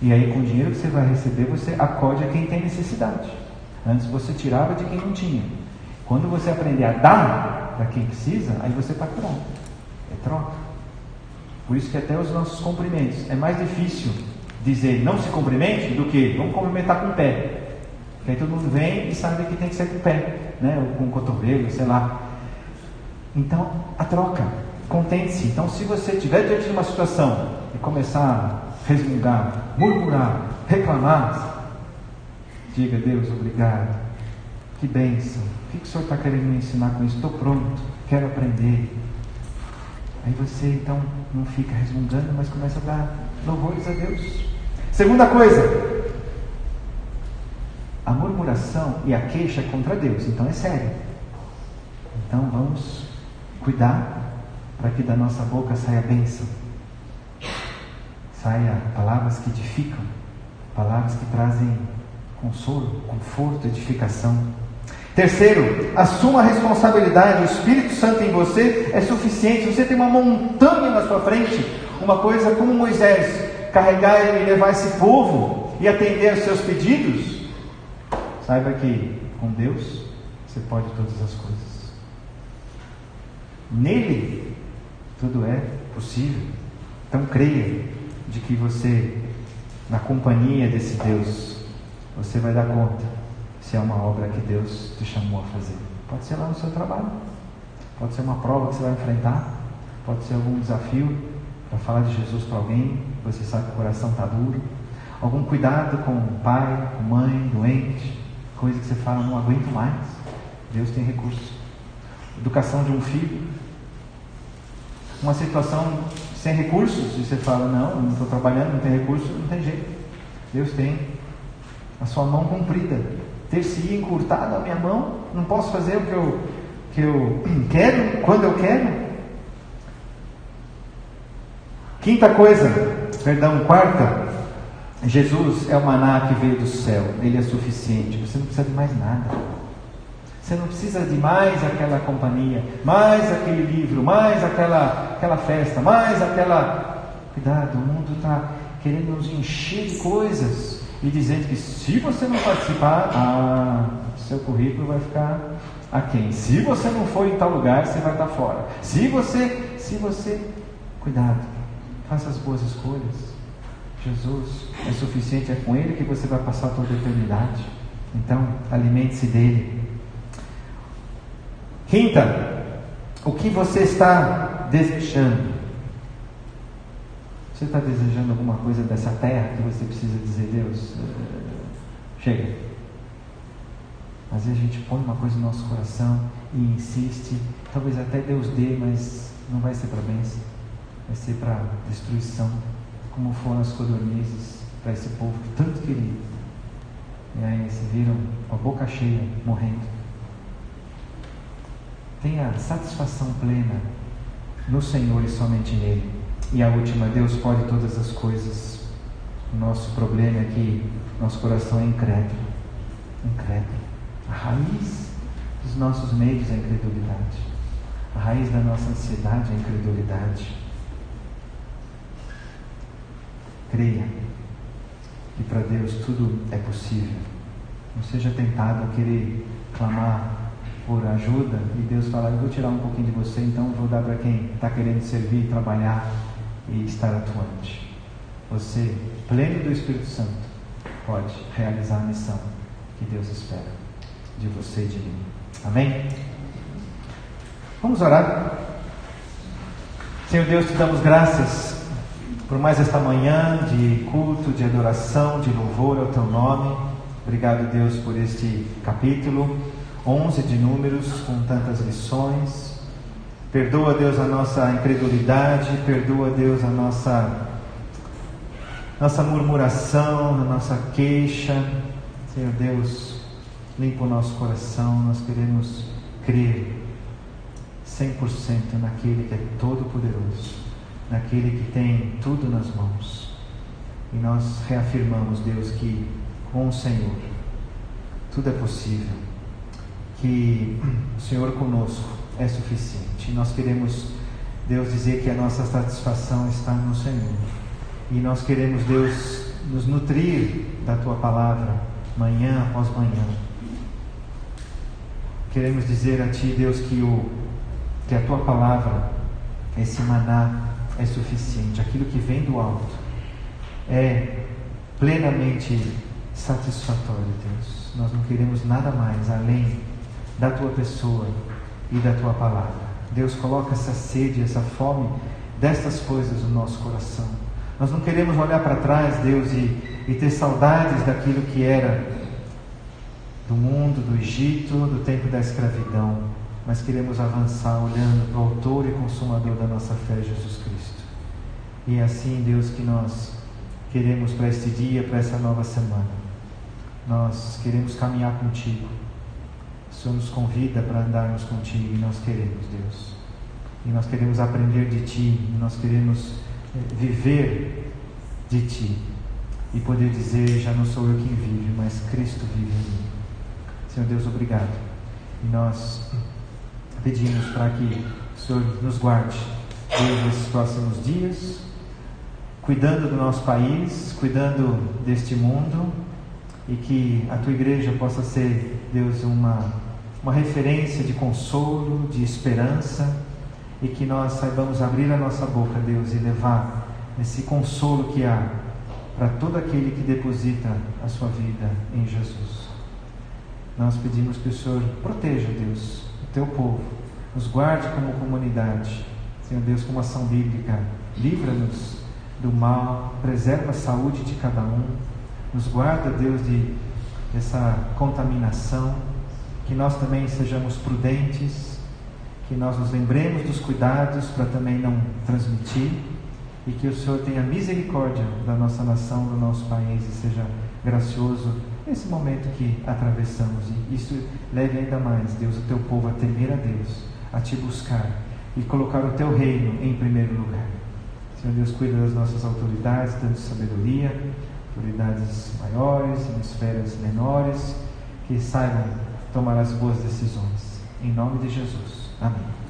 e aí com o dinheiro que você vai receber, você acode a quem tem necessidade. Antes você tirava de quem não tinha. Quando você aprender a dar para quem precisa, aí você está curado. É troca. Por isso que até os nossos cumprimentos, é mais difícil dizer não se cumprimente do que vamos cumprimentar com o pé. Porque aí todo mundo vem e sabe que tem que ser com o pé, né? Ou com o cotovelo, sei lá. Então, a troca. Contente-se. Então, se você estiver diante de uma situação e começar a resmungar, murmurar, reclamar, diga: Deus, obrigado, que bênção, o que o Senhor está querendo me ensinar com isso? Estou pronto, quero aprender. Aí você então não fica resmungando, mas começa a dar louvores a Deus. Segunda coisa, a murmuração e a queixa é contra Deus, então é sério. Então vamos cuidar para que da nossa boca saia bênção, saia palavras que edificam, palavras que trazem consolo, conforto, edificação. Terceiro, assuma a responsabilidade. O Espírito Santo em você é suficiente. Você tem uma montanha na sua frente, uma coisa como Moisés, carregar e levar esse povo e atender aos seus pedidos. Saiba que com Deus você pode todas as coisas. Nele tudo é possível. Então creia de que você, na companhia desse Deus, você vai dar conta se é uma obra que Deus te chamou a fazer. Pode ser lá no seu trabalho, pode ser uma prova que você vai enfrentar, pode ser algum desafio para falar de Jesus para alguém, você sabe que o coração está duro, algum cuidado com o pai, com mãe, doente, coisa que você fala, não aguento mais. Deus tem recurso. Educação de um filho, uma situação sem recursos, e você fala, não estou trabalhando, não tem recurso, não tem jeito. Deus tem a sua mão comprida ter se encurtado a minha mão? Não posso fazer o que eu quero, quando eu quero? Quarta, Jesus é o maná que veio do céu. Ele é suficiente. Você não precisa de mais nada. Você não precisa de mais aquela companhia, mais aquele livro, mais aquela festa, mais aquela... Cuidado, o mundo está querendo nos encher de coisas e dizendo que se você não participar, seu currículo vai ficar aquém. Se você não for em tal lugar, você vai estar fora. Se você... Cuidado, faça as boas escolhas. Jesus é suficiente, é com Ele que você vai passar toda a eternidade. Então, alimente-se dele. Quinta, o que você está desejando? Você está desejando alguma coisa dessa terra que você precisa dizer, Deus, chega. Às vezes a gente põe uma coisa no nosso coração e insiste, talvez até Deus dê, mas não vai ser para bênção, vai ser para destruição, como foram as codornizes para esse povo que tanto queria. E aí se viram com a boca cheia, morrendo. Tenha satisfação plena no Senhor e somente nele. E a última, Deus pode todas as coisas. O nosso problema é que nosso coração é incrédulo. A raiz dos nossos meios é a incredulidade. A raiz da nossa ansiedade é a incredulidade. Creia que para Deus tudo é possível. Não seja tentado a querer clamar por ajuda e Deus falar, eu vou tirar um pouquinho de você, então vou dar para quem está querendo servir, trabalhar e estar atuante. Você, pleno do Espírito Santo, pode realizar a missão que Deus espera de você e de mim. Amém? Vamos orar. Senhor Deus, te damos graças por mais esta manhã de culto, de adoração, de louvor ao teu nome. Obrigado, Deus, por este capítulo 11 de Números, com tantas lições. Perdoa, Deus, a nossa incredulidade, perdoa, Deus, a nossa murmuração, a nossa queixa. Senhor Deus, limpa o nosso coração. Nós queremos crer 100% naquele que é todo-poderoso, naquele que tem tudo nas mãos. E nós reafirmamos, Deus, que com o Senhor tudo é possível, que o Senhor conosco é suficiente. E nós queremos, Deus, dizer que a nossa satisfação está no Senhor. E nós queremos, Deus, nos nutrir da tua palavra manhã após manhã. Queremos dizer a ti, Deus, que a tua palavra, esse maná, é suficiente. Aquilo que vem do alto é plenamente satisfatório, Deus. Nós não queremos nada mais além da tua pessoa e da tua palavra. Deus, coloca essa sede, essa fome destas coisas no nosso coração. Nós não queremos olhar para trás, Deus, e ter saudades daquilo que era do mundo, do Egito, do tempo da escravidão, mas queremos avançar olhando para o autor e consumador da nossa fé, Jesus Cristo. E é assim, Deus, que nós queremos para este dia, para essa nova semana. Nós queremos caminhar contigo. O Senhor nos convida para andarmos contigo e nós queremos, Deus. E nós queremos aprender de ti, e nós queremos viver de ti e poder dizer, já não sou eu quem vive, mas Cristo vive em mim. Senhor Deus, obrigado. E nós pedimos para que o Senhor nos guarde, Deus, nesses próximos dias, cuidando do nosso país, cuidando deste mundo, e que a tua igreja possa ser, Deus, uma referência de consolo, de esperança, e que nós saibamos abrir a nossa boca, Deus, e levar esse consolo que há para todo aquele que deposita a sua vida em Jesus. Nós pedimos que o Senhor proteja, Deus, o teu povo, nos guarde como comunidade, Senhor Deus, como ação bíblica, livra-nos do mal, preserva a saúde de cada um, nos guarda, Deus, dessa contaminação, que nós também sejamos prudentes, que nós nos lembremos dos cuidados para também não transmitir, e que o Senhor tenha misericórdia da nossa nação, do nosso país, e seja gracioso nesse momento que atravessamos. E isso leve ainda mais, Deus, o teu povo a temer a Deus, a te buscar e colocar o teu reino em primeiro lugar. Senhor Deus, cuida das nossas autoridades, dando sabedoria, autoridades maiores, em esferas menores, que saibam tomar as boas decisões. Em nome de Jesus. Amém.